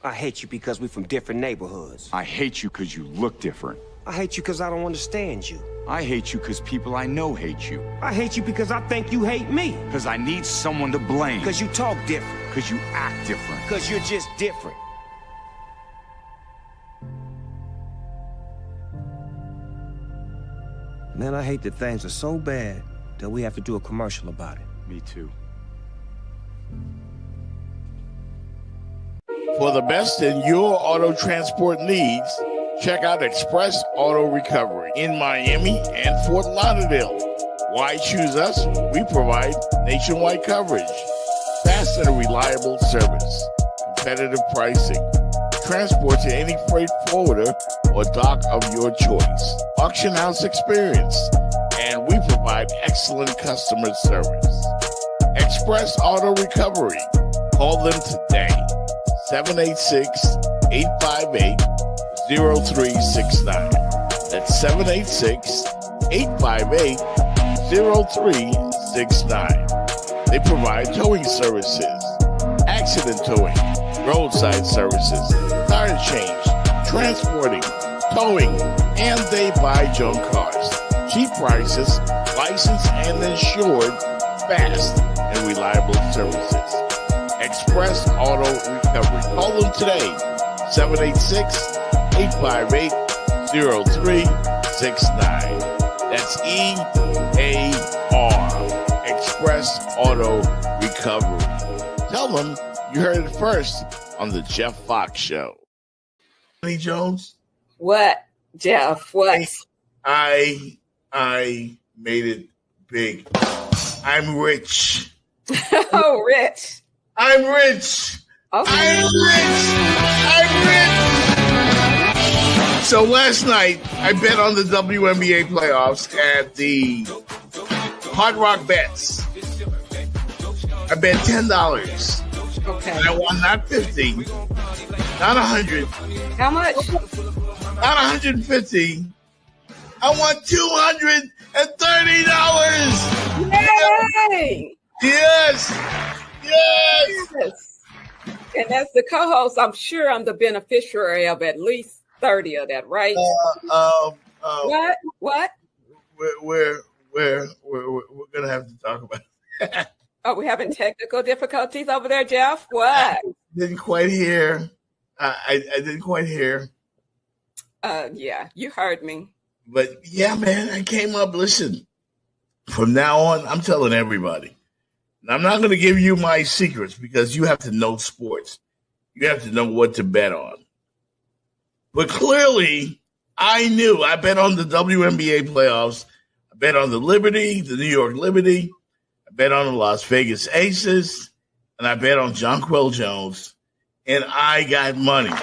I hate you because we're from different neighborhoods. I hate you because you look different. I hate you because I don't understand you. I hate you because people I know hate you. I hate you because I think you hate me. Because I need someone to blame. Because you talk different. Because you act different. Because you're just different. Man, I hate that things are so bad that we have to do a commercial about it. Me too. For the best in your auto transport needs, check out Express Auto Recovery in Miami and Fort Lauderdale. Why choose us? We provide nationwide coverage, fast and reliable service, competitive pricing, transport to any freight forwarder or dock of your choice, auction house experience, and we provide excellent customer service. Express Auto Recovery. Call them today. 786-858-0369. That's 786-858-0369. They provide towing services, accident towing, roadside services, tire change, transporting, towing, and they buy junk cars. Cheap prices, licensed and insured, fast and reliable services. Express Auto Recovery. Call them today, 786-858-0369. That's EAR, Express Auto Recovery. Tell them you heard it first on the Jeff Fox Show. Johnny Jones? What, Jeff? What? I made it big. I'm rich. Oh, Rich. I'm rich. Okay. I'm rich. So last night, I bet on the WNBA playoffs at the Hard Rock Bets. I bet $10. Okay. And I won not 50, not 100, How much? not 150. I won $230. Yay! Yes. Yes. Yes. And as the co-host, I'm sure I'm the beneficiary of at least 30 of that, right? What? We're gonna have to talk about it. Oh, we're having technical difficulties over there, Jeff? What? Didn't quite hear. I didn't quite hear. Yeah, you heard me. But yeah, man, I came up. Listen, from now on, I'm telling everybody. Now, I'm not going to give you my secrets because you have to know sports. You have to know what to bet on. But clearly, I knew. I bet on the WNBA playoffs. I bet on the Liberty, the New York Liberty. I bet on the Las Vegas Aces. And I bet on Jonquel Jones. And I got money.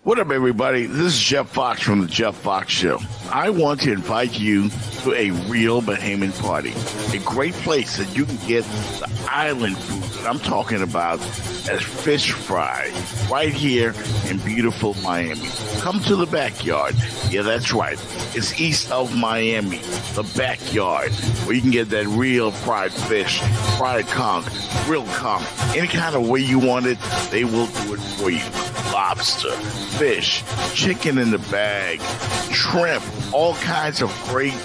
What up, everybody? This is Jeff Fox from the Jeff Fox Show. I want to invite you to a real Bahamian party, a great place that you can get the island food that I'm talking about as fish fry right here in beautiful Miami. Come to the backyard. Yeah, that's right. It's east of Miami, the backyard, where you can get that real fried fish, fried conch, grilled conch, any kind of way you want it, they will do it for you. Lobster, fish, chicken in the bag, shrimp, all kinds of great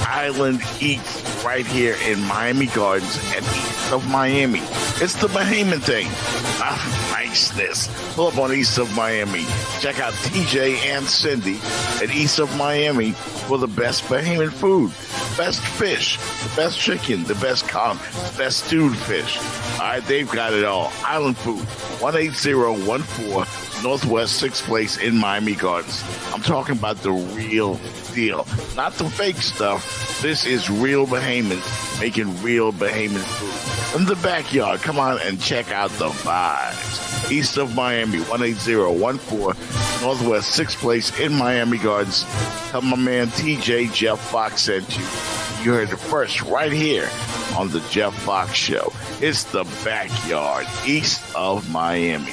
island eats right here in Miami Gardens and east of Miami. It's the Bahamian thing. Niceness. Pull up on East of Miami. Check out TJ and Cindy at East of Miami for the best Bahamian food, best fish, the best chicken, the best conch, the best stewed fish. All right, they've got it all. Island food, 18014 Northwest 6th Place in Miami Gardens. I'm talking about the real deal, not the fake stuff. This is real Bahamians making real Bahamian food. In the backyard, come on and check out the vibes. East of Miami, 18014 Northwest 6th Place in Miami Gardens. Tell my man TJ Jeff Fox sent you. You heard it first right here on the Jeff Fox Show. It's the backyard, east of Miami.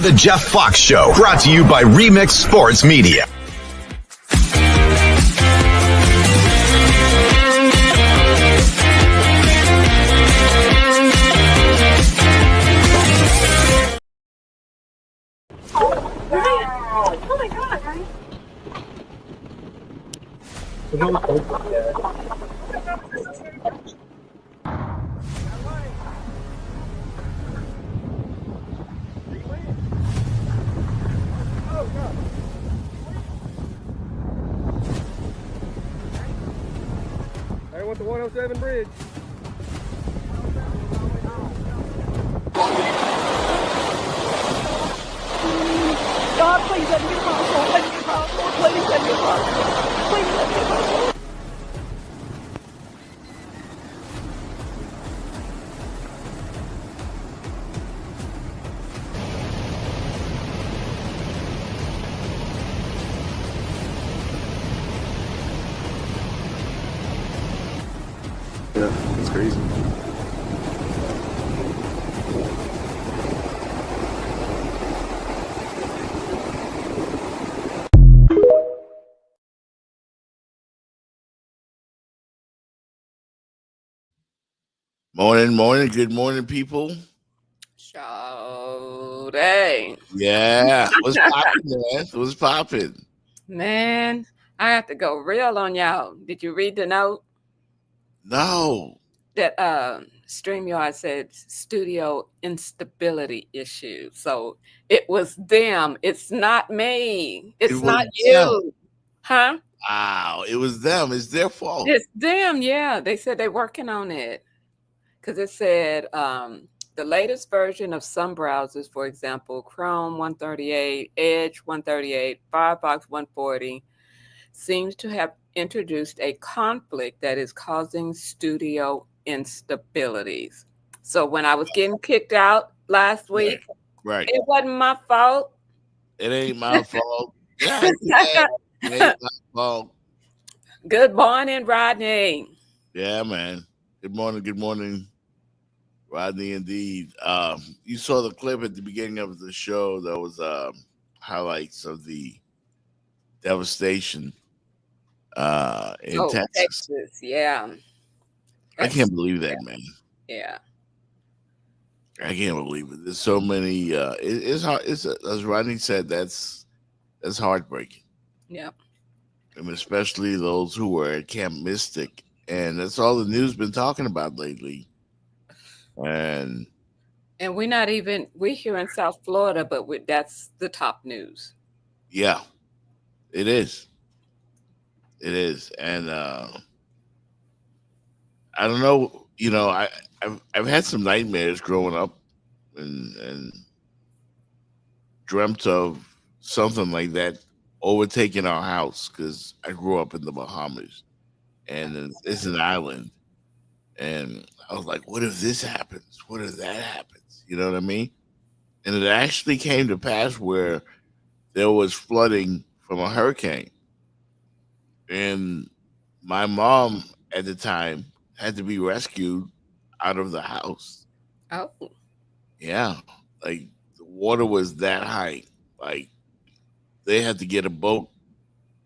The Jeff Fox Show, brought to you by Remix Sports Media. Oh my God. I want the 107 bridge. God, please let me get across. Lord, let me get across. Lord, please let me get across. Please let me get across. Yeah, it's crazy. Morning. Good morning, people. So, dang. Yeah. What's popping, man? What's popping? Man, I have to go real on y'all. Did you read the note No. that StreamYard said studio instability issue? So it was them. It's not me. It It's was not them. you. Huh? Wow. It was them. It's their fault. It's them. Yeah. They said they're working on it. Because it said the latest version of some browsers, for example, Chrome 138, Edge 138, Firefox 140, seems to have introduced a conflict that is causing studio instabilities. So when I was getting kicked out last week, Right. it wasn't my fault. It ain't my fault. Yeah, it ain't my fault. Good morning, Rodney. Yeah, man. Good morning, Rodney. Indeed. You saw the clip at the beginning of the show. That was highlights of the devastation in Texas. Yeah. I can't believe that, man. Yeah. I can't believe it. There's so many. It's hard. As Rodney said, that's heartbreaking. Yeah. I mean, especially those who were at Camp Mystic, and that's all the news been talking about lately. And we're here in South Florida, but that's the top news. yeah, it is. It is, and I don't know. You know, I've had some nightmares growing up, and dreamt of something like that overtaking our house because I grew up in the Bahamas, and it's an island. And I was like, what if this happens? What if that happens? You know what I mean? And it actually came to pass where there was flooding from a hurricane. And my mom at the time had to be rescued out of the house. Oh. Yeah. Like the water was that high. Like they had to get a boat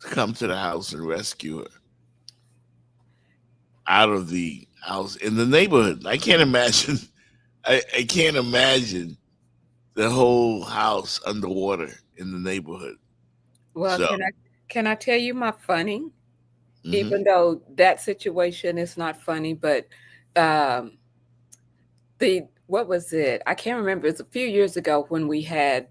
to come to the house and rescue her out of the house in the neighborhood. I can't imagine. I can't imagine the whole house underwater in the neighborhood. Well, So, can I tell you my funny? mhm. Even though that situation is not funny, but what was it? I can't remember. It's a few years ago when we had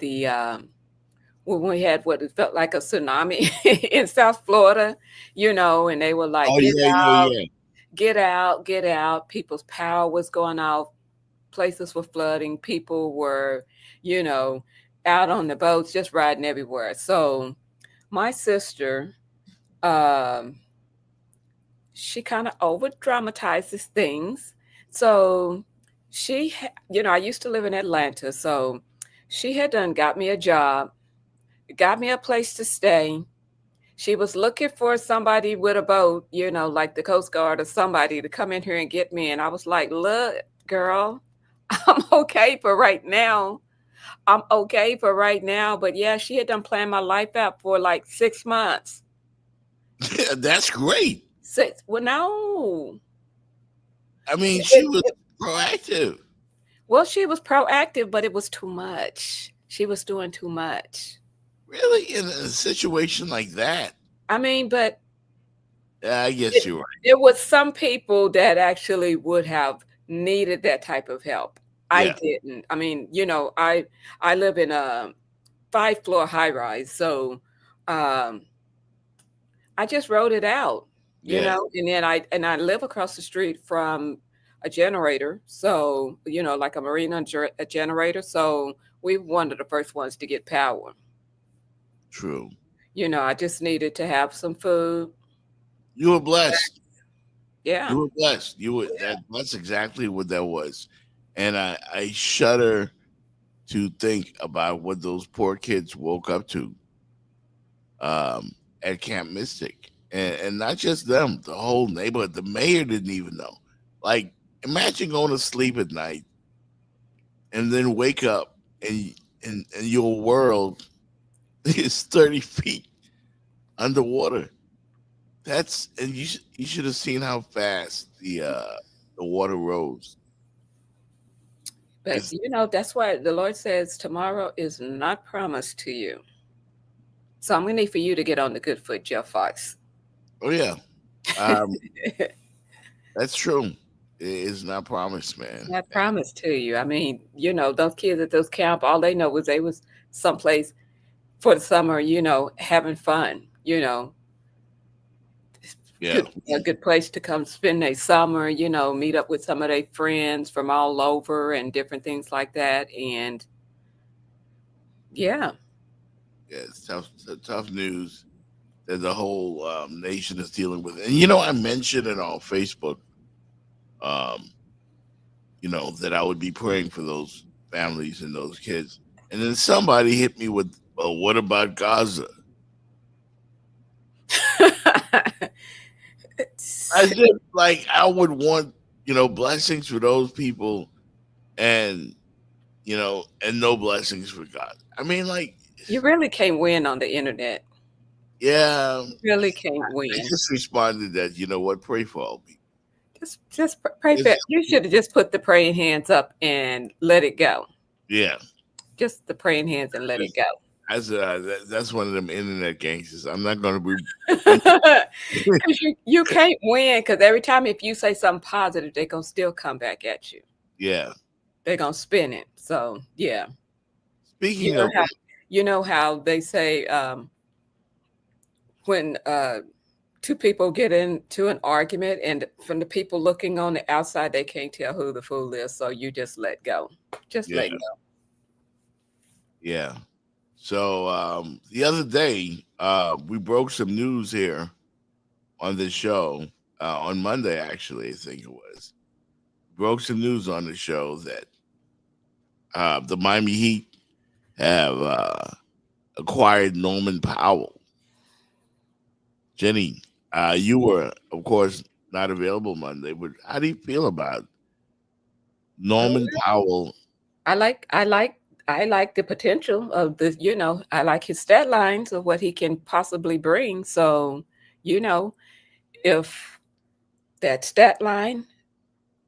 what it felt like a tsunami in South Florida, and they were like, Oh yeah. get out, get out. People's power was going off. Places were flooding. People were, out on the boats, just riding everywhere. So my sister, she kind of over dramatizes things. So I used to live in Atlanta. So she had got me a job, got me a place to stay. She was looking for somebody with a boat, like the Coast Guard or somebody to come in here and get me. And I was like, look, girl, I'm okay for right now. I'm okay for right now, but yeah, she had done planned my life out for like 6 months. That's great. Well, no. I mean, It, she was it, proactive. well, she was proactive, but it was too much. She was doing too much. Really, in a situation like that. I mean, but Yeah, I guess it, you're right. there was some people that actually would have needed that type of help. I Yeah, didn't. I mean, I live in a 5-floor high rise, so um, I just wrote it out, yeah, and then I live across the street from a generator, so like a a generator. So we were one of the first ones to get power. true. I just needed to have some food. You were blessed. Yeah. You were blessed. You were that. That's exactly what that was, and I shudder to think about what those poor kids woke up to um, at Camp Mystic, and not just them, the whole neighborhood. The mayor didn't even know. Like, imagine going to sleep at night and then wake up and your world is 30 feet underwater. That's and you should have seen how fast the water rose. But It's, that's why the Lord says tomorrow is not promised to you. So I'm gonna need for you to get on the good foot, Jeff Fox. oh yeah, um, that's true. It is not promised, man. Not promised to you. I mean, those kids at those camp, all they know was they was someplace for the summer, having fun, Yeah, a good place to come spend their summer, meet up with some of their friends from all over and different things like that. And yeah. yeah, it's tough news that the whole nation is dealing with. And I mentioned it on Facebook. Um, that I would be praying for those families and those kids. And then somebody hit me with, "Well, what about Gaza?" As if like I would want, blessings for those people and and no blessings for God. I mean, like, You really can't win on the internet. yeah, Really can't I win. just responded that, what, pray for all people. Just pray for. It's, You should have just put the praying hands up and let it go. yeah, Just the praying hands and let it go. that's one of them internet gangsters. I'm not going to be. Because you can't win. Because every time if you say something positive, they're gonna still come back at you. Yeah. They're gonna spin it. So yeah, you Speaking know of, how they say when two people get into an argument, and from the people looking on the outside, they can't tell who the fool is. So you just let go. Just yeah, let go. yeah. So the other day, we broke some news here on this show on Monday. Actually, I think it was broke some news on the show that the Miami Heat have acquired Norman Powell. Jenny, you were, of course, not available Monday, but how do you feel about Norman Powell? I like the potential of the, I like his stat lines of what he can possibly bring. So, you know, if that stat line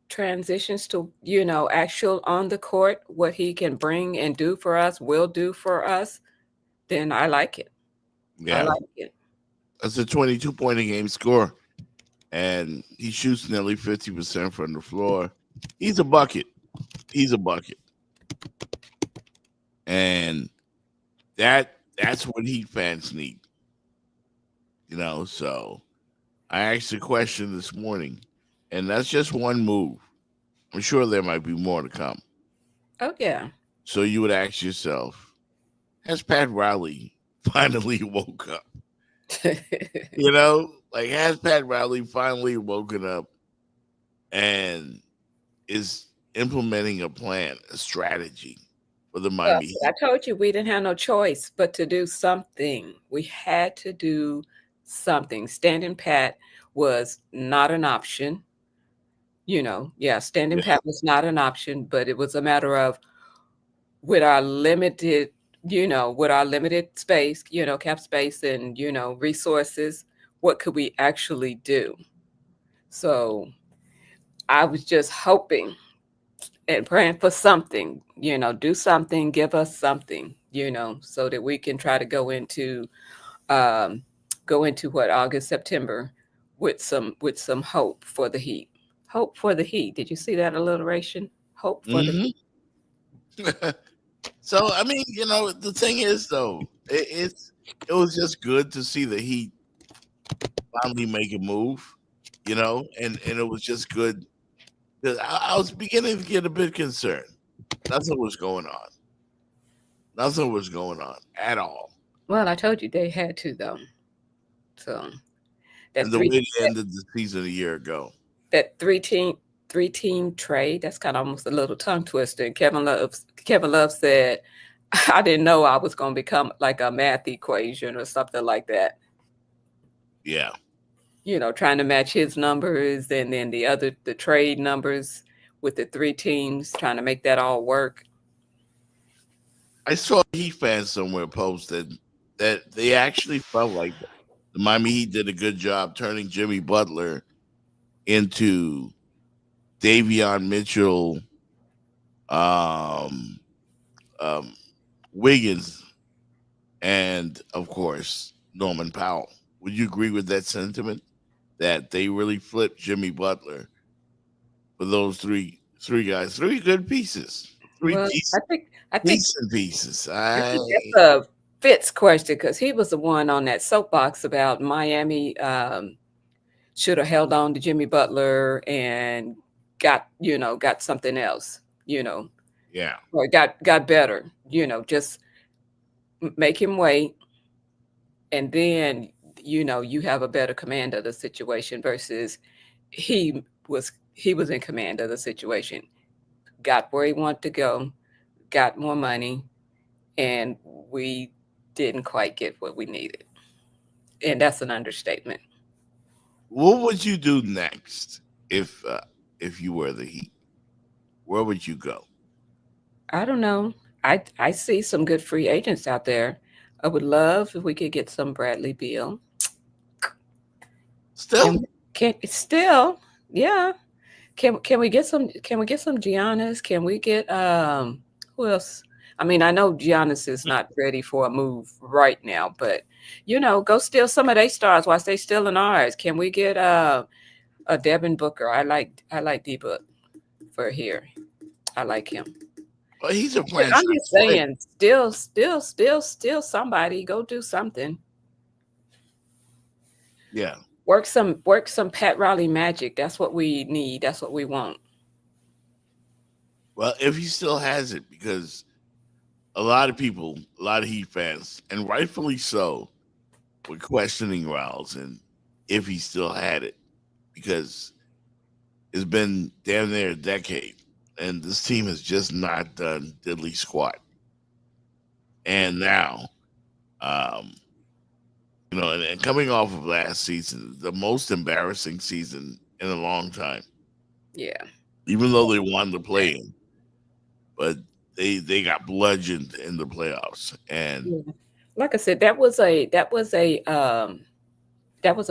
transitions to, actual on the court, what he can bring and do for us, will do for us, then I like it. I Yeah, like it. that's a 22-point a game score, and he shoots nearly 50% from the floor. He's a bucket. He's a bucket, and that's what Heat fans need. So I asked a question this morning, and that's just one move. I'm sure there might be more to come. Oh, yeah. So you would ask yourself, has Pat Riley finally woke up? Like, has Pat Riley finally woken up and is implementing a plan, a strategy for the Well, Miami Heat? I told you we didn't have no choice but to do something. We had to do something. Standing pat was not an option. Standing Yeah, pat was not an option, but it was a matter of with our limited, with our limited space, cap space and, resources, what could we actually do? So I was just hoping and praying for something, do something, give us something, so that we can try to um, go into what August, September with some hope for the Heat. Hope for the Heat. Did you see that alliteration? Hope for the Heat. So I mean, the thing is though, it was just good to see the Heat finally make a move, and it was just good because I was beginning to get a bit concerned. Nothing was going on. Nothing was going on at all. Well, I told you they had to though. So And that the three way they ended the season a year ago. that three team trade, that's kind of almost a little tongue twister. And Kevin Love said, I didn't know I was going to become like a math equation or something like that. Yeah. Trying to match his numbers and then the trade numbers with the three teams, trying to make that all work. I saw Heat fans somewhere posted that they actually felt like the Miami Heat did a good job turning Jimmy Butler into Davion Mitchell, um, Wiggins, and of course Norman Powell. Would you agree with that sentiment that they really flipped Jimmy Butler for those three guys, three good pieces, three Well, decent, I think decent pieces? I think that's a Fitz question because he was the one on that soapbox about Miami should have held on to Jimmy Butler and got something else, Yeah. or got better, just make him wait, and then you have a better command of the situation versus he was in command of the situation, got where he wanted to go, got more money, and we didn't quite get what we needed. And that's an understatement. What would you do next if you were the Heat? Where would you go? I don't know. I see some good free agents out there. I would love if we could get some Bradley Beal. Still, Can still, yeah. Can we get some Giannis? Can we get who else? I mean, I know Giannis is not ready for a move right now, but go steal some of their stars while they still in ours. Can we get a Devin Booker? I like D Book for here. I like him. well, he's a But I'm franchise just player. saying, still somebody go do something. Yeah. Work some Pat Riley magic. That's what we need. That's what we want. Well, if he still has it, because a lot of people, a lot of Heat fans, and rightfully so, were questioning Riles and if he still had it, because it's been damn near a decade, and this team has just not done diddly squat. And now, um, and coming off of last season, the most embarrassing season in a long time, Yeah. even though they won the play-in, but they got bludgeoned in the playoffs. And Yeah. Like I said, that was a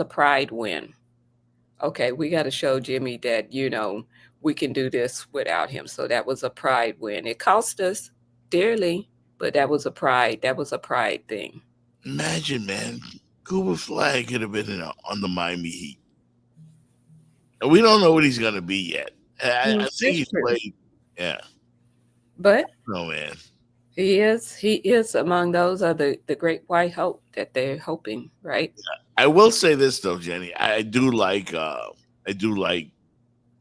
pride win. Okay, we got to show Jimmy that we can do this without him. So that was a pride win. It cost us dearly, but that was a pride thing. imagine, man, Cooper Flag could have been on the Miami Heat. And we don't know what he's going to be yet. I think That's he's true. played. Yeah. But No, man. he is among those of the great white hope that they're hoping, right? I will say this though, Jenny. I do like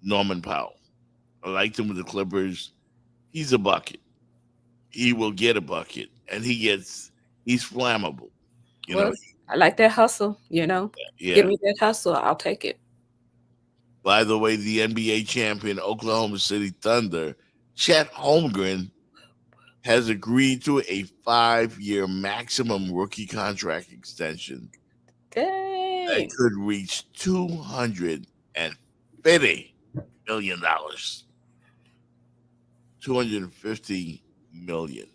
Norman Powell. I liked him with the Clippers. He's a bucket. He will get a bucket, and he's flammable. You know, Well, I like that hustle, Give yeah. me that hustle, I'll take it. By the way, the NBA champion Oklahoma City Thunder, Chet Holmgren, has agreed to a 5-year maximum rookie contract extension that Dang. could reach $250 million. $250 million.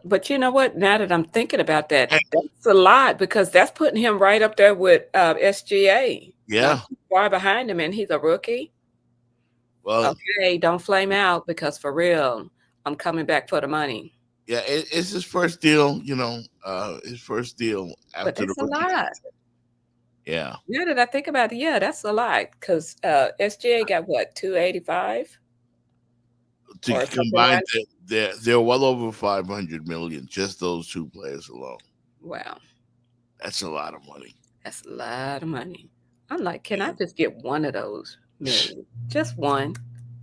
But you know what? Now that I'm thinking about that, And- that's a lot because that's putting him right up there with SGA. yeah. Not too far behind him, and he's a rookie. Well, Okay, don't flame out because for real, I'm coming back for the money. yeah, it's his first deal. His first deal But after the that's a rookie. lot. Yeah, Now that I think about it, yeah, that's a lot because SGA got what, 285 to or something combine, like. they're well over 500 million. Just those two players alone. Wow, That's a lot of money. that's a lot of money. I'm like, can I Yeah, just get one of those million? Just one.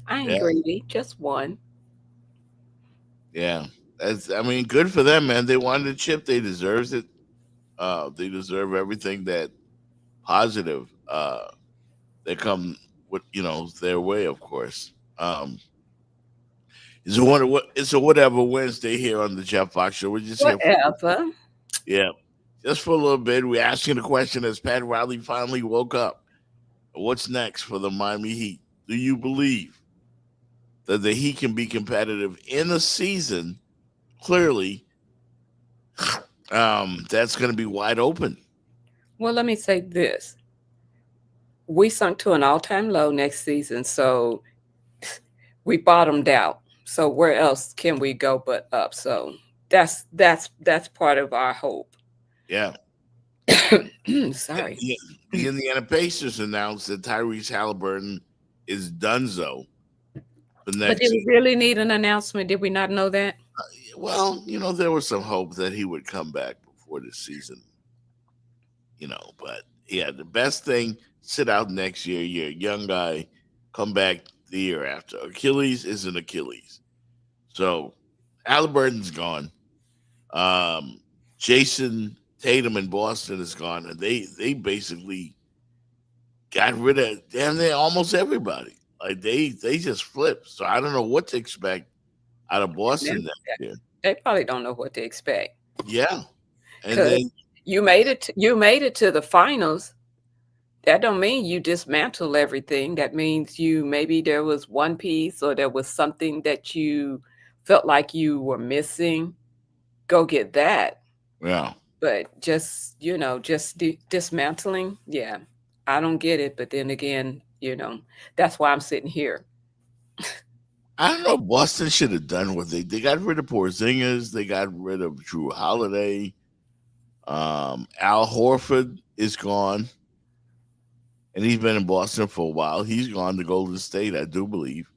I ain't yeah, greedy. Just one. yeah. I mean, good for them, man. They wanted a chip. They deserves it. They deserve everything that positive that come with their way, of course. It's a whatever Wednesday here on the Jeff Fox Show. We're just here for Whatever. yeah, just for a little bit. We're asking a question as Pat Riley finally woke up. What's next for the Miami Heat? Do you believe that the Heat can be competitive in a season? Clearly, that's going to be wide open. Well, let me say this. We sunk to an all-time low next season, so we bottomed out. So where else can we go but up? So that's part of our hope. Yeah. Sorry. The Indiana Pacers announced that Tyrese Halliburton is donezo for But next did we season. really need an announcement? Did we not know that? Well, there was some hope that he would come back before the season. But yeah, the best thing, sit out next year. You're a young guy, come back the year after. Achilles is an Achilles. So Halliburton's gone. Jason Tatum in Boston is gone, and they basically got rid of damn near almost everybody. Like they just flipped. So I don't know what to expect out of Boston next year. They probably don't know what to expect. Yeah, and Because then you made it to the finals. That don't mean you dismantle everything. That means maybe there was one piece or there was something that you felt like you were missing. Go get that. yeah, But just dismantling, yeah, I don't get it. But then again, that's why I'm sitting here. I don't know. Boston should have done what they got rid of Porzingis. They got rid of Drew Holiday. Al Horford is gone, and he's been in Boston for a while. He's gone to Golden State, I do believe.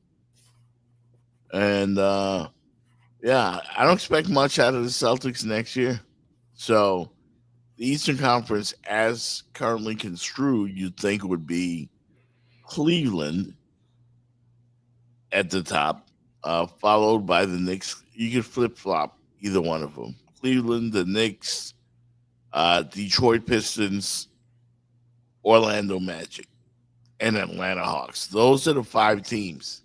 And yeah, I don't expect much out of the Celtics next year. So the Eastern Conference, as currently construed, you'd think would be Cleveland at the top, followed by the Knicks. You could flip flop either one of them. Cleveland, the Knicks, Detroit Pistons, Orlando Magic, and Atlanta Hawks. Those are the 5 teams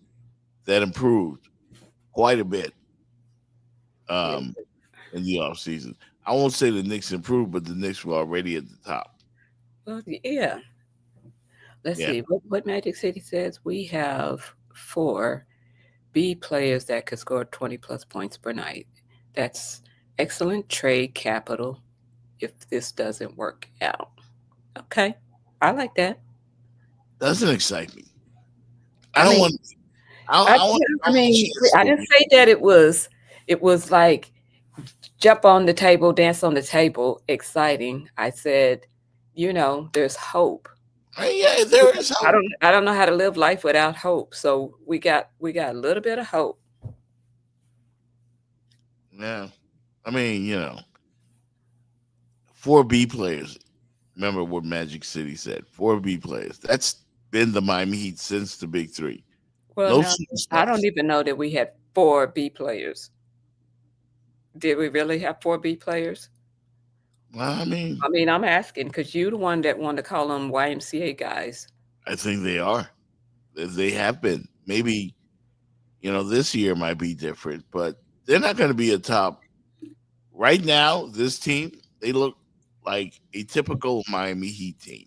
that improved quite a bit in the offseason. I won't say the Knicks improved, but the Knicks were already at the top. Well, yeah. Let's Yeah. see what Magic City says. We have 4 B players that could score 20 plus points per night. That's excellent trade capital if this doesn't work out. Okay, I like that. Doesn't excite me. I I don't mean, want. I mean, I didn't say that it was like jump on the table, dance on the table, exciting. I said, there's hope. Yeah, there is hope. I don't know how to live life without hope. So we got a little bit of hope. Yeah, I mean, 4 B players. Remember what Magic City said? 4 B players. That's been the Miami Heat since the Big 3. Well, No now, I superstars. don't even know that we had 4 B players. Did we really have 4 B players? Well, I mean, I'm asking because you're the one that wanted to call them YMCA guys. I think they are. They have been. Maybe, this year might be different, but they're not going to be a top. Right now, this team, they look like a typical Miami Heat team.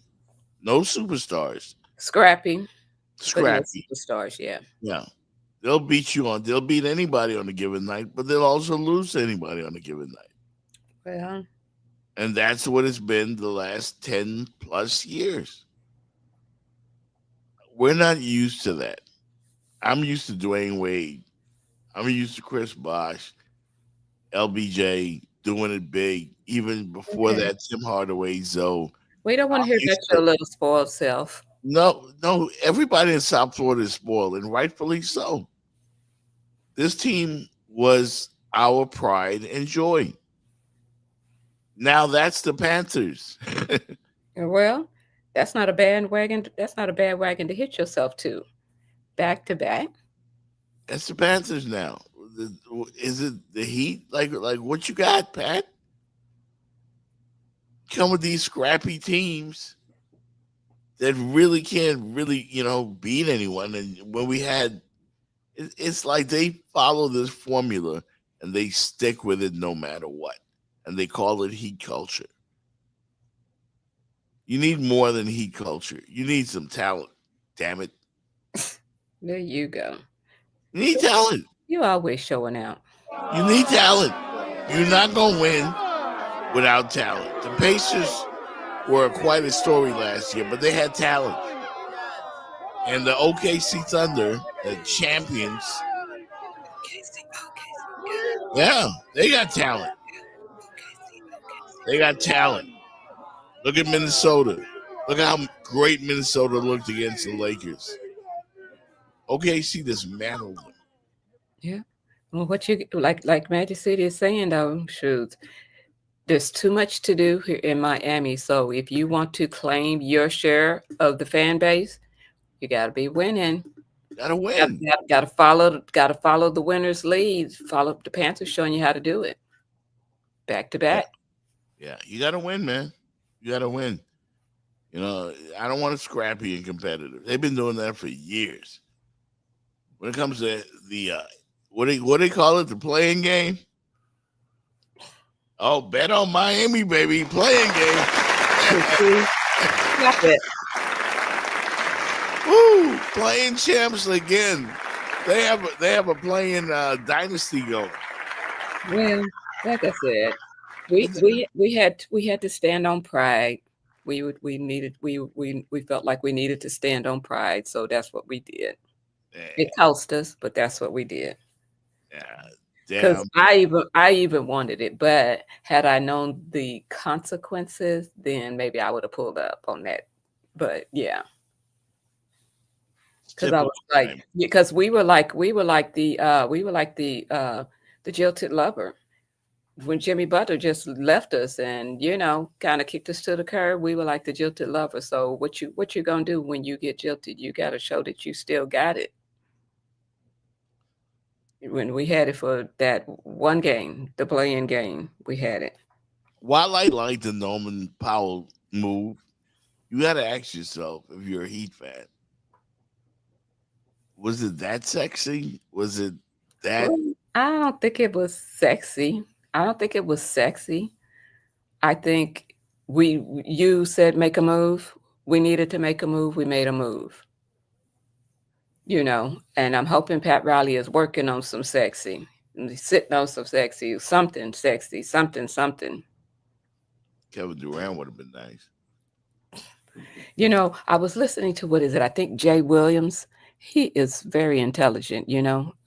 No superstars. Scrappy, but no Scrappy. superstars, yeah. Yeah. They'll beat anybody on a given night, but they'll also lose to anybody on a given night. Well, And that's what it's been the last 10 plus years. We're not used to that. I'm used to Dwayne Wade. I'm used to Chris Bosh, LBJ doing it big. Even before okay. that, Tim Hardaway, Zoe. We don't want to I'm hear about used your to, little spoiled self. no, everybody in South Florida is spoiled, and rightfully so. This team was our pride and joy. Now that's the Panthers. Well, that's not a bad wagon. That's not a bad wagon to hit yourself to. Back to back. That's the Panthers now. Is it the Heat? Like what you got, Pat? Come with these scrappy teams that really can't beat anyone. And when we had, it's like they follow this formula and they stick with it no matter what. And they call it heat culture. You need more than heat culture. You need some talent. Damn it. There you go. You need talent. You always showing out. You need talent. You're not going to win without talent. The Pacers were quite a story last year, but they had talent. And the OKC Thunder, the champions, yeah, they got talent. They got talent. Look at Minnesota. Look how great Minnesota looked against the Lakers. OKC dismantled them. Yeah. Well, what you like Magic City is saying though, shoot, there's too much to do here in Miami. So if you want to claim your share of the fan base, you got to be winning. Gotta win. Got to follow the winners' lead. Follow the Panthers showing you how to do it. Back to back. Yeah, you gotta win, man. You gotta win. I don't want to scrappy and competitive. They've been doing that for years. When it comes to the what do they call it? The playing game. Oh, bet on Miami, baby. Playing game. Stop it. Woo! Playing champs again. They have a playing dynasty going. Well, like I said, we had to stand on pride. We felt like we needed to stand on pride, so that's what we did. It cost us, but that's what we did. Yeah, because I even wanted it, but had I known the consequences, then maybe I would have pulled up on that. But yeah, because I was like, because we were like the jilted lover when Jimmy Butler just left us and kind of kicked us to the curb. We were like the jilted lover. So what you gonna do when you get jilted? You got to show that you still got it. When we had it for that one game, the play-in game, we had it. While I like the Norman Powell move, you got to ask yourself if you're a Heat fan, was it that sexy? Was it that? Well, I don't think it was sexy. I think you said make a move. We needed to make a move. We made a move. And I'm hoping Pat Riley is working on some sexy, sitting on some sexy, something sexy, something. Kevin Durant would have been nice. I was listening to, I think Jay Williams. He is very intelligent,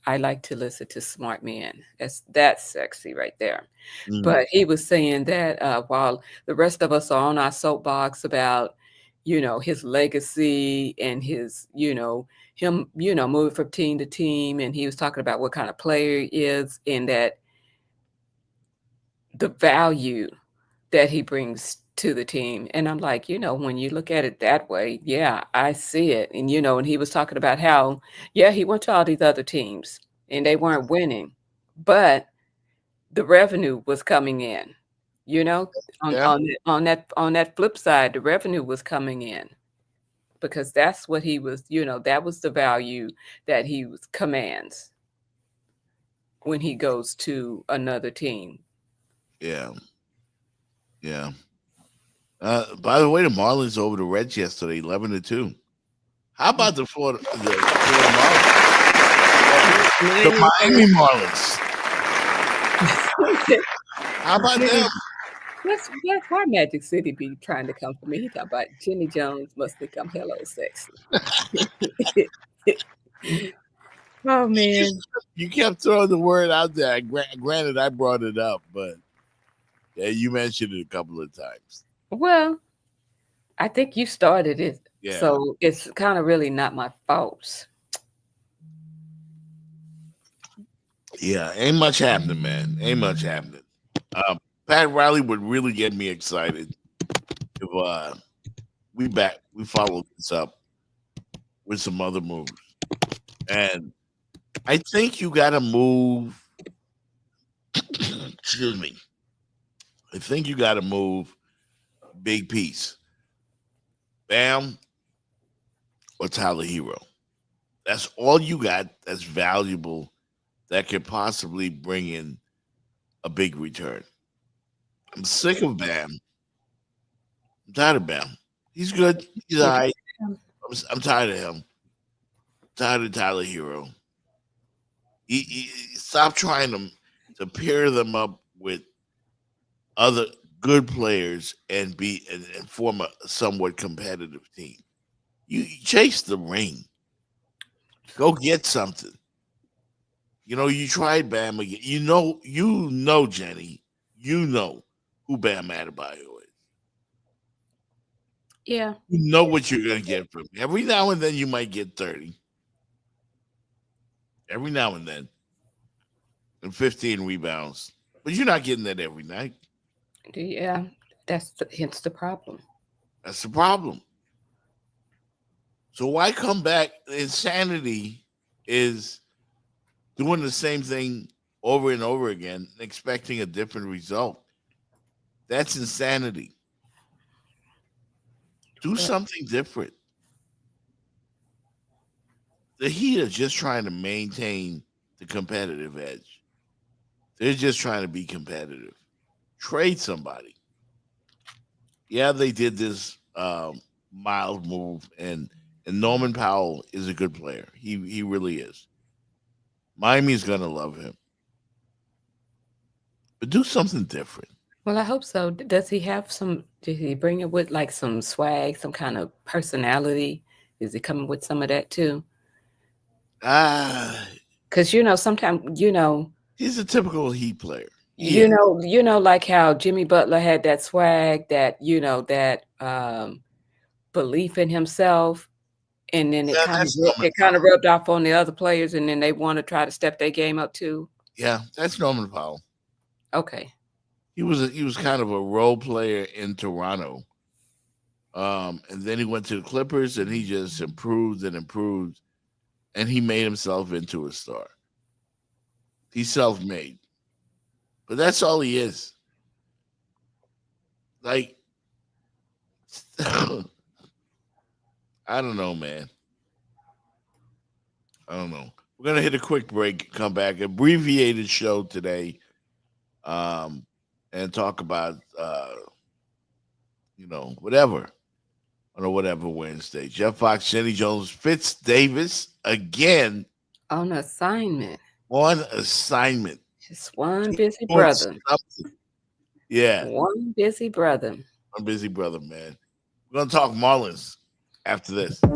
I like to listen to smart men. That's sexy right there. Mm. But he was saying that while the rest of us are on our soapbox about, his legacy and his, him, moving from team to team. And he was talking about what kind of player he is and that the value that he brings to the team. And I'm like, when you look at it that way, yeah, I see it. And, and he was talking about how, he went to all these other teams and they weren't winning, but the revenue was coming in, on that flip side, the revenue was coming in because that's what he was, that was the value that he commands when he goes to another team. Yeah. Yeah. By the way, the Marlins over the Reds yesterday, 11-2. How about the Florida Marlins? The Miami Marlins. How about them? That's why Magic City be trying to come for me. He talk about Jenny Jones must think I'm hello sexy. Oh man. You kept throwing the word out there. Granted, I brought it up, but yeah, you mentioned it a couple of times. Well, I think you started it. Yeah. So it's kind of really not my fault. Yeah, ain't much happening, man. Ain't much happening. Pat Riley would really get me excited if we follow this up with some other moves. And I think you got to move. Excuse me. I think you got to move big piece. Bam or Tyler Hero. That's all you got that's valuable that could possibly bring in a big return. I'm sick of Bam. I'm tired of Bam. He's good. He's all right. I'm tired of him. I'm tired of Tyler Hero. He stop trying to pair them up with other good players and form a somewhat competitive team. You chase the ring. Go get something. You know, you tried Bam again. You know, Jenny. You know who Bam Adebayo is. Yeah. You know what you're going to get from him. Every now and then you might get 30. Every now and then. And 15 rebounds. But you're not getting that every night. Yeah. Hence the problem. That's the problem. So why come back? Insanity is doing the same thing over and over again, expecting a different result. That's insanity. Do something different. The Heat are just trying to maintain the competitive edge. They're just trying to be competitive. Trade somebody. Yeah, they did this mild move, and Norman Powell is a good player. He really is. Miami's going to love him. But do something different. Well, I hope so. Did he bring it with like some swag, some kind of personality? Is he coming with some of that too? Because, sometimes, he's a typical Heat player. You know, like how Jimmy Butler had that swag, that, that belief in himself. And then it kind of rubbed off on the other players, and then they want to try to step their game up too. Yeah, that's Norman Powell. Okay. He was kind of a role player in Toronto. And then he went to the Clippers, and he just improved and improved, and he made himself into a star. He's self-made. But that's all he is. Like, I don't know, man. I don't know. We're going to hit a quick break, come back, abbreviated show today, and talk about, whatever on a whatever Wednesday. Jeff Fox, Jenny Jones, Fitz Davis, again. On assignment. Just one busy brother. Yeah. One busy brother. One busy brother, man. We're going to talk Marlins after this. Go,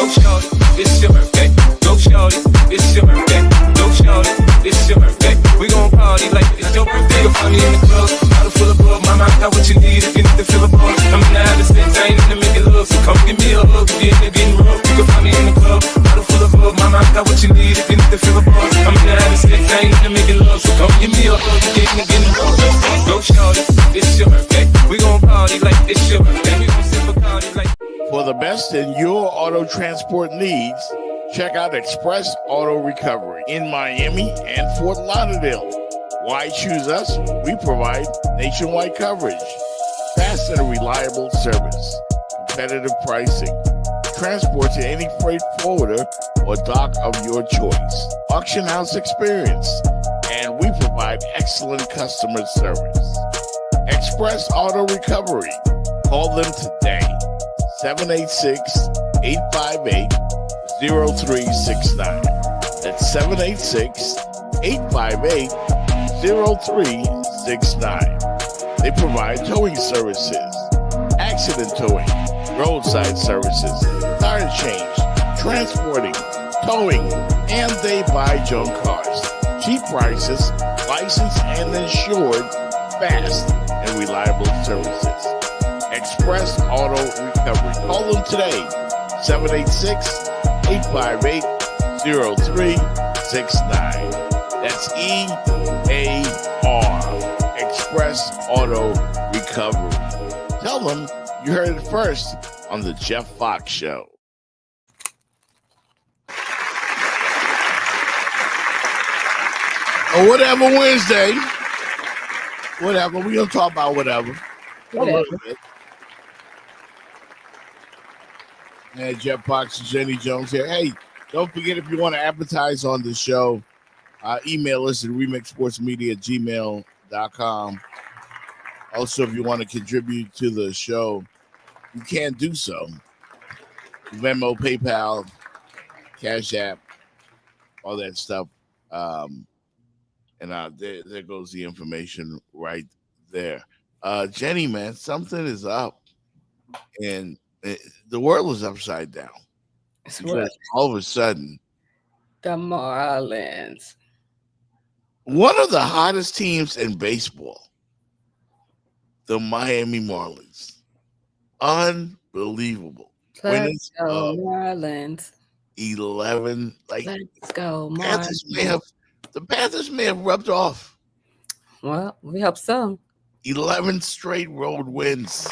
shorty, it's your birthday. Go, shorty, it's your birthday. Go, shorty, it's your birthday. We gon' party like it's your birthday. You'll find me in the club, bottle full of bug. Mama, I got what you need if you need to fill a bug. I'm in the United States, I ain't in the making love, so come give me a hug. If you're in there getting rough, you can find me in the club, bottle full of bug. Mama, I got what you need if you need to fill a bug. I'm in the United States, I ain't in the making love, so come give me a hug. If you're in there getting rough, go, shorty, it's your birthday. We gon' party like it's your birthday. We gon' sip a party like. For the best in your auto transport needs, check out Express Auto Recovery in Miami and Fort Lauderdale. Why choose us? We provide nationwide coverage, fast and reliable service, competitive pricing, transport to any freight forwarder or dock of your choice, auction house experience, and we provide excellent customer service. Express Auto Recovery. Call them today. 786-858-0369. That's 786-858-0369. They provide towing services, accident towing, roadside services, tire change, transporting, towing, and they buy junk cars. Cheap prices, licensed and insured, fast and reliable services. Express Auto Recovery. Call them today, 786-858-0369. That's EAR, Express Auto Recovery. Tell them you heard it first on the Jeff Fox Show. Or whatever Wednesday. Whatever. We're going to talk about whatever. A little bit. And Jeff Fox and Jenny Jones here. Hey, don't forget, if you want to advertise on the show, email us at remixsportsmedia@gmail.com. Also, if you want to contribute to the show, you can do so. Venmo, PayPal, Cash App, all that stuff. There goes the information right there. Jenny, man, something is up. And the world is upside down. Because all of a sudden, The Marlins. one of the hottest teams in baseball, the Miami Marlins. Unbelievable. Let's go, Marlins. 11. Like, Let's go, Panthers Marlins. the Panthers may have rubbed off. Well, we hope so. 11 straight road wins.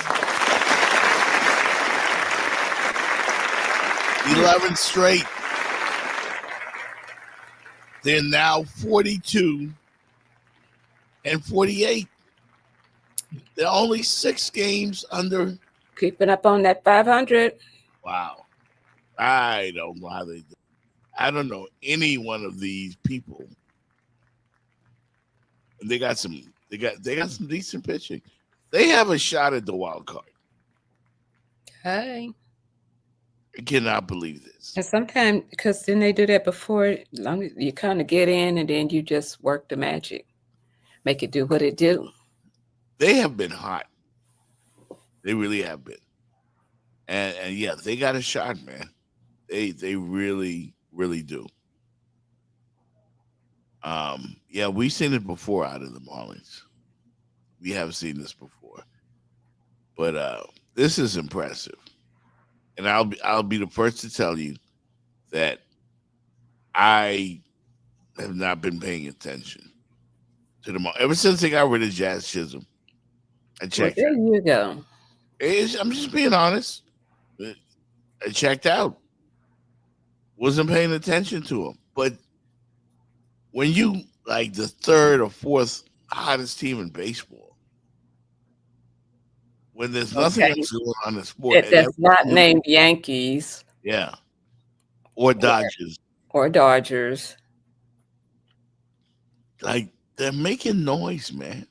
11 straight. They're now 42 and 48. They're only 6 games under. Keeping up on that 500. Wow. I don't know how they do. I don't know any one of these people. And they got some decent pitching. They have a shot at the wild card. Hey. I cannot believe this. And sometimes, because then they do that before, long as you kind of get in and then you just work the magic. Make it do what it do. They have been hot. They really have been. And yeah, they got a shot, man. They really, really do. Yeah, we've seen it before out of the Marlins. We have seen this before. But this is impressive. And I'll be the first to tell you that I have not been paying attention to them ever since they got rid of Jazz Chisholm. I checked. Well, there you go. I'm just being honest. I checked out. Wasn't paying attention to them. But when you like the third or fourth hottest team in baseball, when there's nothing else going on in the sport, That's not named Yankees. Yeah. Or Dodgers. Or Dodgers. Like, they're making noise, man.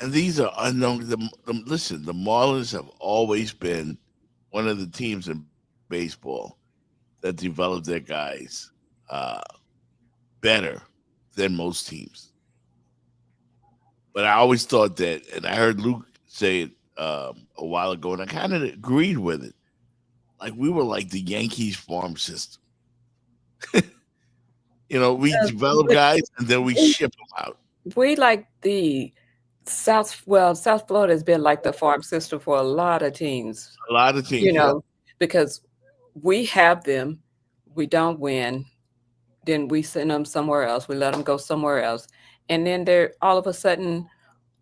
And these are unknown. Listen, the Marlins have always been one of the teams in baseball that developed their guys better than most teams. But I always thought that, and I heard Luke say it a while ago, and I kind of agreed with it. Like, we were like the Yankees farm system. We develop guys and then we ship them out. We like the South Florida has been like the farm system for a lot of teams. A lot of teams. Because we have them, we don't win, then we send them somewhere else. We let them go somewhere else. And then they're all of a sudden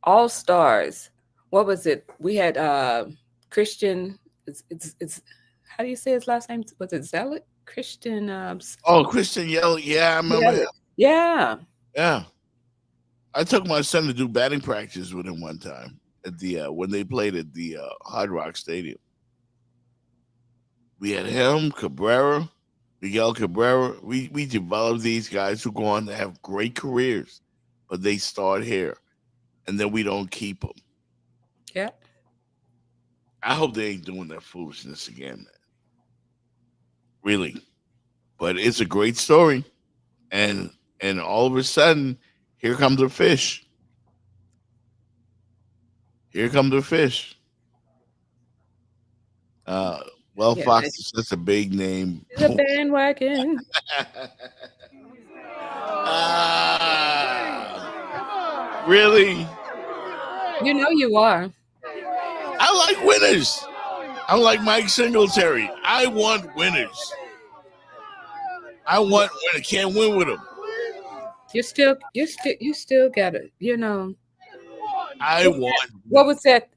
all-stars. What was it? We had Christian, it's how do you say his last name? Was it Zealot? Christian. Christian Yell. Yeah, I remember him. Yeah. Yeah. I took my son to do batting practice with him one time at the when they played at the Hard Rock Stadium. We had him, Miguel Cabrera. We developed these guys who go on to have great careers, but they start here, and then we don't keep them. Yeah. I hope they ain't doing that foolishness again, man. Really. But it's a great story. And all of a sudden, here comes the fish. Here comes the fish. Uh, well, Yeah, Fox is such a big name. the bandwagon. Really? You know you are. I like winners. I'm like Mike Singletary. I want winners. I want winners. Can't win with them. You still got it. You know. I want. What was that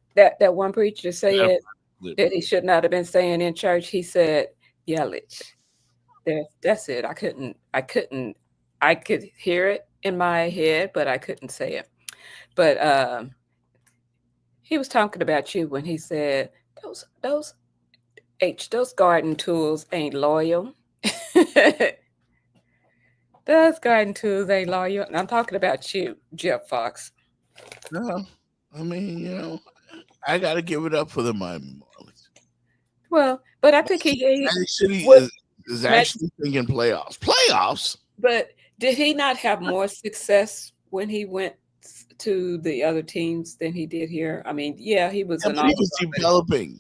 one preacher said winners. that he should not have been saying in church? He said, "Yell it." That's it. I could hear it in my head, but I couldn't say it. But he was talking about you when he said those garden tools ain't loyal. Those garden tools ain't loyal. And I'm talking about you, Jeff Fox. No, I mean, I got to give it up for the Miami Marlins. Well, but I think he Magic City is actually thinking playoffs. Playoffs? But did he not have more success when he went to the other teams than he did here? I mean, yeah, he was He was developing.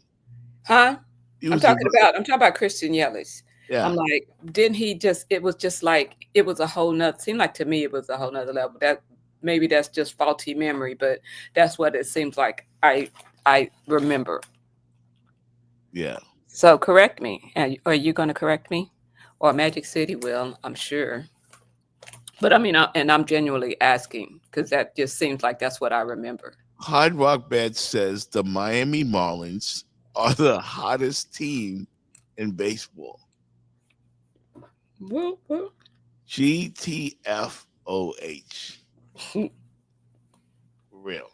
Huh? He I'm talking about Christian Yelich. Yeah. I'm like, didn't he just? It was just like it was a whole nother. Seemed like to me it was a whole nother level. That maybe that's just faulty memory, but that's what it seems like. I remember. Yeah. So correct me. Are you going to correct me, or Magic City will? I'm sure. But I mean, and I'm genuinely asking because that just seems like that's what I remember. Hard Rock Bet says the Miami Marlins are the hottest team in baseball. Well. GTFOH. For real.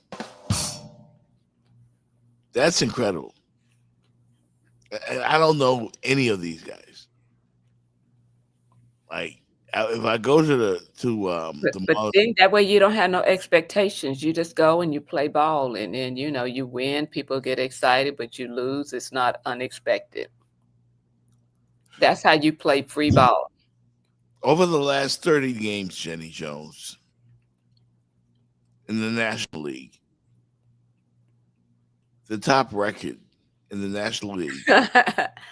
That's incredible. I don't know any of these guys. Like, if I go to the But then that way you don't have no expectations. You just go and you play ball, and then you win. People get excited, but you lose. It's not unexpected. That's how you play free ball. over the last 30 games, Jenny Jones, in the National League, the top record in the National League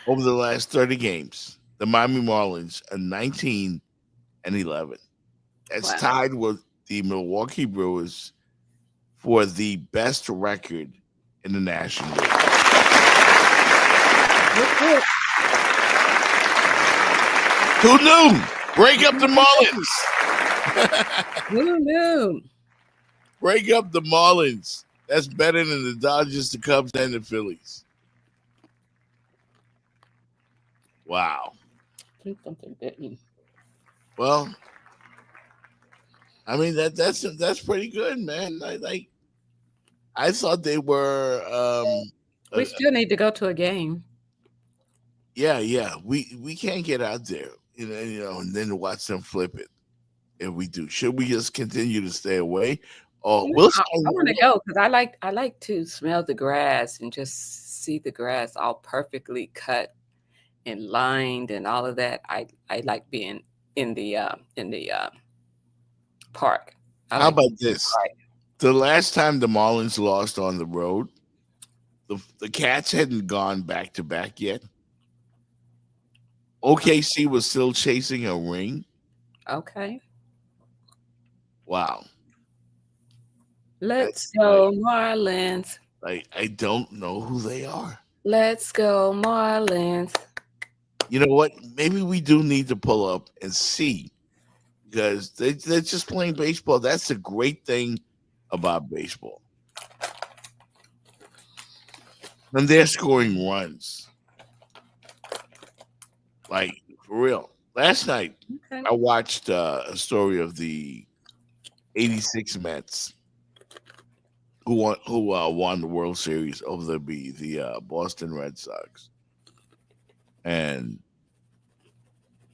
over the last 30 games, the Miami Marlins are 19-11. That's tied with the Milwaukee Brewers for the best record in the National League. Who knew? Break up the Marlins. Who knew? Break up the Marlins. That's better than the Dodgers, the Cubs, and the Phillies. Wow. Well, I mean that's pretty good, man. I thought they were. We still need to go to a game. Yeah. We can't get out there, and then watch them flip it. If we do, should we just continue to stay away? Or I want to go because I like to smell the grass and just see the grass all perfectly cut and lined and all of that. I like being in the park. How about this? The last time the Marlins lost on the road, the Cats hadn't gone back to back yet. OKC was still chasing a ring. Okay. Wow. Let's go, Marlins. I don't know who they are. Let's go, Marlins. You know what? Maybe we do need to pull up and see, because they're just playing baseball. That's the great thing about baseball. And they're scoring runs. Like, for real. Last night, I watched a story of the 86 Mets who won the World Series over the Boston Red Sox. And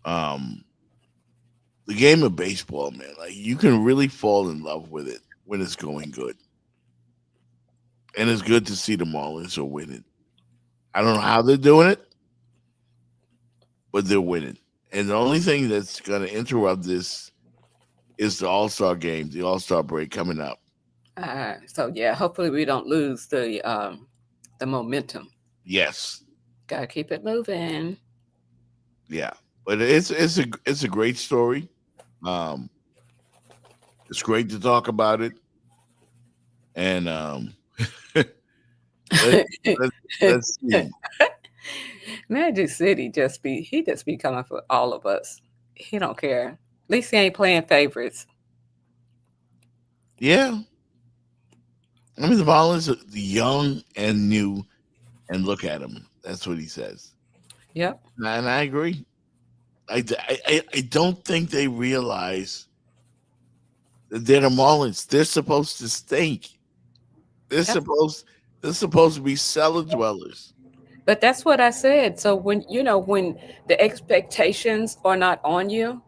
the game of baseball, man, like you can really fall in love with it when it's going good. And it's good to see the Marlins are winning. I don't know how they're doing it, but they're winning. And the only thing that's going to interrupt this is the All-Star game, the All-Star break coming up. So yeah, hopefully we don't lose the momentum. Yes. Gotta keep it moving. Yeah. But it's a great story. It's great to talk about it. And let's see. Magic City just be coming for all of us. He don't care. At least he ain't playing favorites. Yeah. I mean, the Marlins are young and new, and look at him. That's what he says. Yep. And I agree. I don't think they realize that they're the Marlins. They're supposed to stink. They're supposed to be cellar dwellers. But that's what I said. So when the expectations are not on you,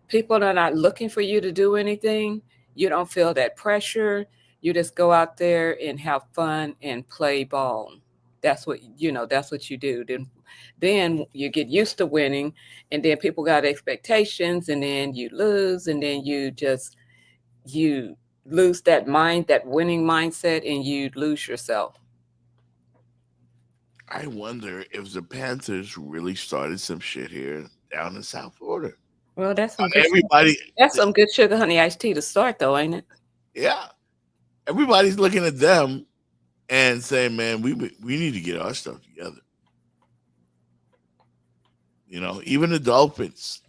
people are not looking for you to do anything, you don't feel that pressure. You just go out there and have fun and play ball. That's what you do. Then you get used to winning, and then people got expectations, and then you lose, and then you lose that winning mindset, and you lose yourself. I wonder if the Panthers really started some shit here down in South Florida. Well, that's some good sugar honey iced tea to start, though, ain't it? Yeah. Everybody's looking at them and saying, man, we need to get our stuff together. Even the Dolphins.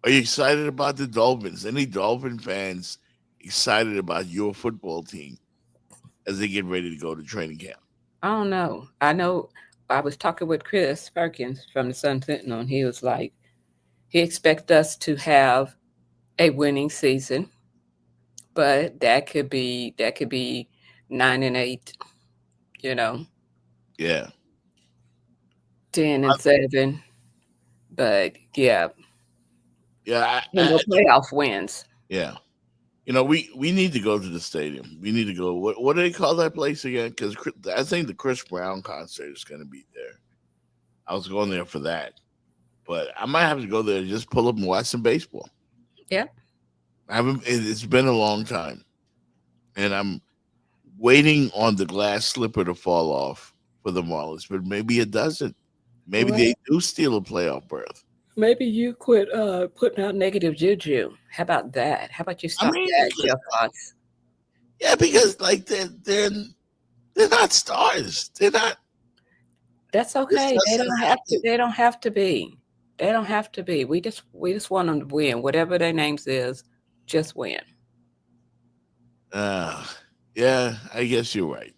Are you excited about the Dolphins? Any Dolphin fans excited about your football team as they get ready to go to training camp? I don't know. I know I was talking with Chris Perkins from the Sun Sentinel, and he was like, he expects us to have a winning season, but that could be 9-8, Yeah. 10-7, but yeah. Yeah. Playoff wins. Yeah. We need to go to the stadium. We need to go. What do they call that place again? Because I think the Chris Brown concert is going to be there. I was going there for that. But I might have to go there and just pull up and watch some baseball. Yeah. It's been a long time. And I'm waiting on the glass slipper to fall off for the Marlins, but maybe it doesn't. Maybe they do steal a playoff berth. Maybe you quit putting out negative juju. How about that? How about you stop that, Jeff Potts? Yeah, because they're not stars. They're not. That's okay. They don't have to be. They don't have to be. We just want them to win. Whatever their names is, just win. Yeah, I guess you're right.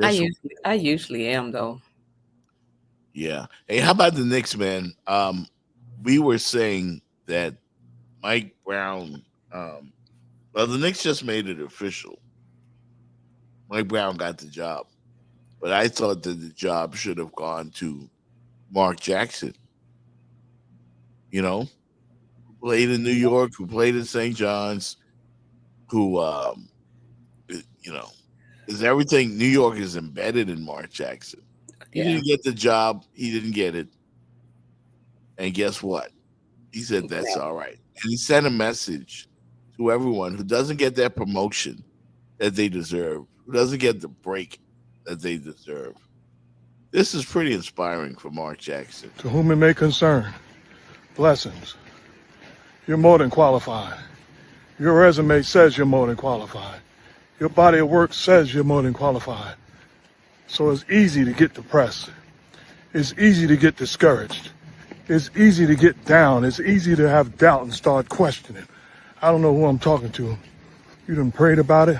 I usually am, though. Yeah. Hey, how about the Knicks, man? We were saying that Mike Brown, the Knicks just made it official. Mike Brown got the job. But I thought that the job should have gone to Mark Jackson. Who played in New York, who played in St. John's, who, is everything. New York is embedded in Mark Jackson. He didn't get the job. He didn't get it. And guess what? He said, that's all right. And he sent a message to everyone who doesn't get that promotion that they deserve, who doesn't get the break that they deserve. This is pretty inspiring for Mark Jackson. To whom it may concern, blessings. You're more than qualified. Your resume says you're more than qualified. Your body of work says you're more than qualified. So it's easy to get depressed. It's easy to get discouraged. It's easy to get down. It's easy to have doubt and start questioning. I don't know who I'm talking to. You done prayed about it,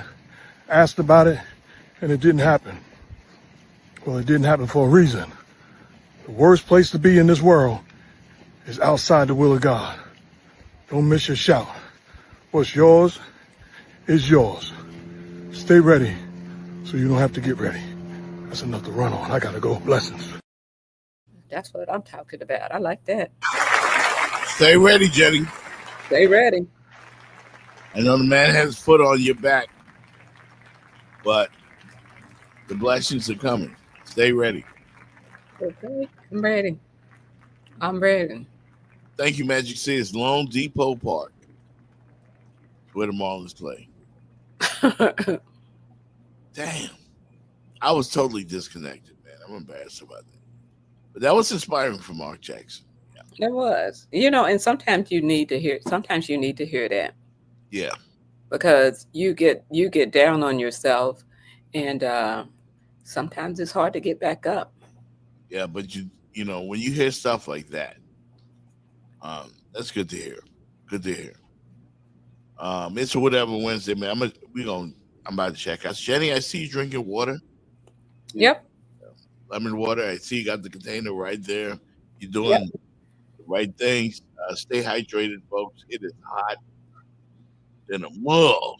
asked about it, and it didn't happen. Well, it didn't happen for a reason. The worst place to be in this world is outside the will of God. Don't miss your shout. What's yours is yours. Stay ready so you don't have to get ready. That's enough to run on. I gotta go. Blessings. That's what I'm talking about. I like that. Stay ready, Jenny. Stay ready. I know the man has his foot on your back, but the blessings are coming. Stay ready. Okay, I'm ready. I'm ready. Thank you, Magic City. It's Lone Depot Park, where the Marlins play. Damn. I was totally disconnected, man. I'm embarrassed about that. But that was inspiring for Mark Jackson. It was, and sometimes you need to hear. Sometimes you need to hear that. Yeah. Because you get down on yourself, and sometimes it's hard to get back up. Yeah, but when you hear stuff like that, that's good to hear. Good to hear. It's a whatever Wednesday, man. I'm about to check out. Jenny, I see you drinking water. Yep. Lemon water. I see you got the container right there. You're doing the right things. Stay hydrated, folks. It is hot in a mug.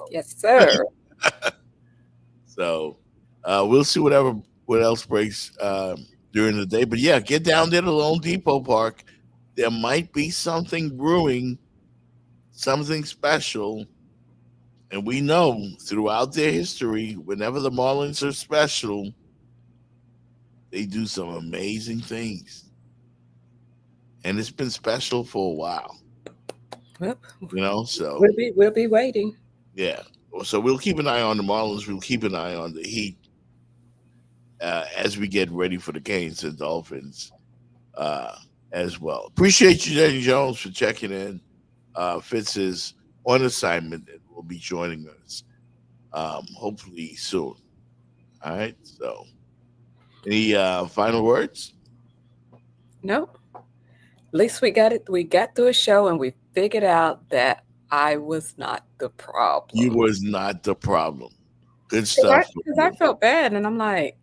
Yes, sir. So we'll see what else breaks during the day. But yeah, get down there to Lone Depot Park. There might be something brewing, something special. And we know throughout their history, whenever the Marlins are special, they do some amazing things. And it's been special for a while. Well, so we'll be waiting. Yeah. So we'll keep an eye on the Marlins. We'll keep an eye on the Heat as we get ready for the Canes and Dolphins as well. Appreciate you, Jenny Jones, for checking in. Fitz is on assignment and will be joining us hopefully soon. All right. So any final words? No. At least we got it. We got through a show and we figured out that I was not the problem. You was not the problem. Good stuff. Because I felt bad, and I'm like,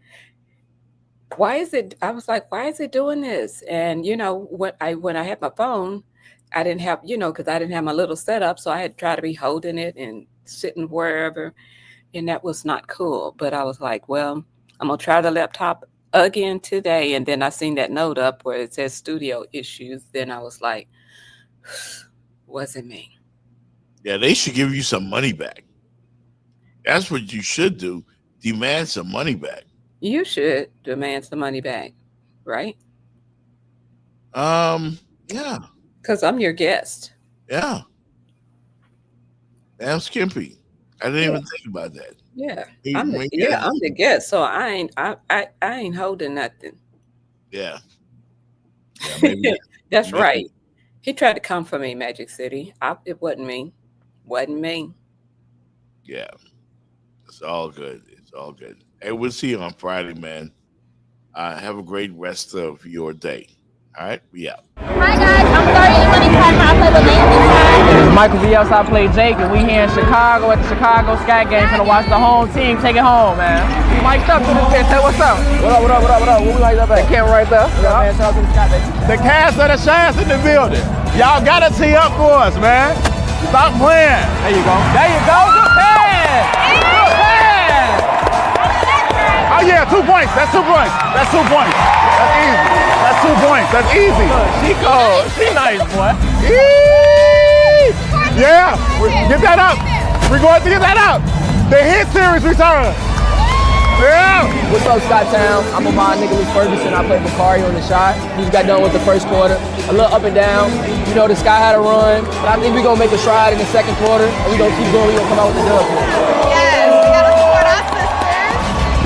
why is it? I was like, why is it doing this? And when I had my phone, I didn't have because I didn't have my little setup, so I had to try to be holding it and sitting wherever, and that was not cool. But I was like, well, I'm gonna try the laptop again today, and then I seen that note up where it says studio issues. Then I was like, wasn't me. Yeah, they should give you some money back. That's what you should do. Demand some money back. You should demand some money back, right? Yeah. Because I'm your guest. Yeah. Damn skimpy. I didn't even think about that. Yeah. I'm the guest, so I ain't holding nothing. Yeah. Maybe That's maybe. Right. He tried to come for me, Magic City. It wasn't me. Wasn't me. Yeah. It's all good. It's all good. Hey, we'll see you on Friday, man. Have a great rest of your day. All right? We out. Hi, guys. I'm Gloria Money Partner. I play with Lane. This is Michael V. I play Jake, and we here in Chicago at the Chicago Sky Game to watch the home team take it home, man. We mic'd up to this bitch. Hey, what's up? What up? What we mic'd up at? The camera right there. Yeah, man. Shout out to the Sky Game. The cast of the Shines in the building. Y'all gotta tee up for us, man. Stop playing. There you go. There you go. Good pass. Good pass. Oh, yeah, 2 points. That's 2 points. That's 2 points. That's easy. That's 2 points. That's easy. She cold. She nice, boy. Yeah. Get that up. We're going to get that up. The hit series return. Yeah. What's up, Scotttown? I'm Amon Nicholas Ferguson. I played Bakari on the shot. He just got done with the first quarter. A little up and down. The Sky had a run. But I think we're going to make a stride in the second quarter. And we're going to keep going. We're going to come out with the dub. Yes, we got to support our sisters.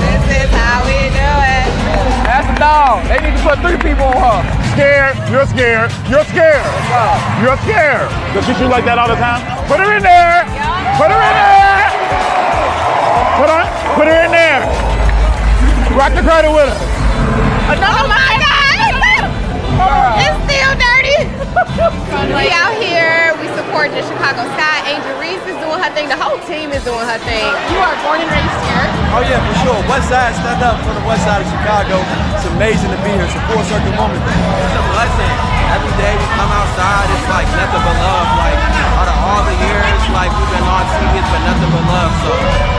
This is how we do it. That's the dog. They need to put 3 people on her. Scared. You're scared. You're scared. You're scared. Does she shoot like that all the time? Put her in there. Put her in there. Put her in there. Rock the cradle with her. Oh my God! It's still dirty. We out here. We support the Chicago Sky. Angel Reese is doing her thing. The whole team is doing her thing. You are born and raised here. Oh yeah, for sure. West Side, stand up for the West Side of Chicago. It's amazing to be here. It's a full circle moment. It's a blessing. Every day we come outside, it's like nothing but love. Like out of all the years, like we've been on TV, it's been nothing but love. So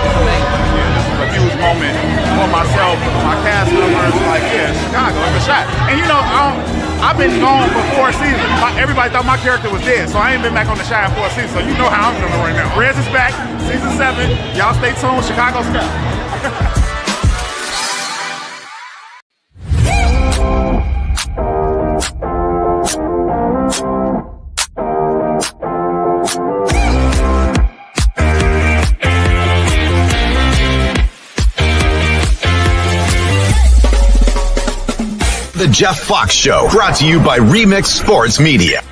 it's amazing. Yeah, this is a huge moment for myself, for my cast members. Like, yeah, Chicago, it's a shot. And I've been gone for 4 seasons. Everybody thought my character was dead, so I ain't been back on the Shine 4 seasons. So you know how I'm feeling right now. Rez is back, season 7. Y'all stay tuned, Chicago Sky. The Jeff Fox Show, brought to you by Remix Sports Media.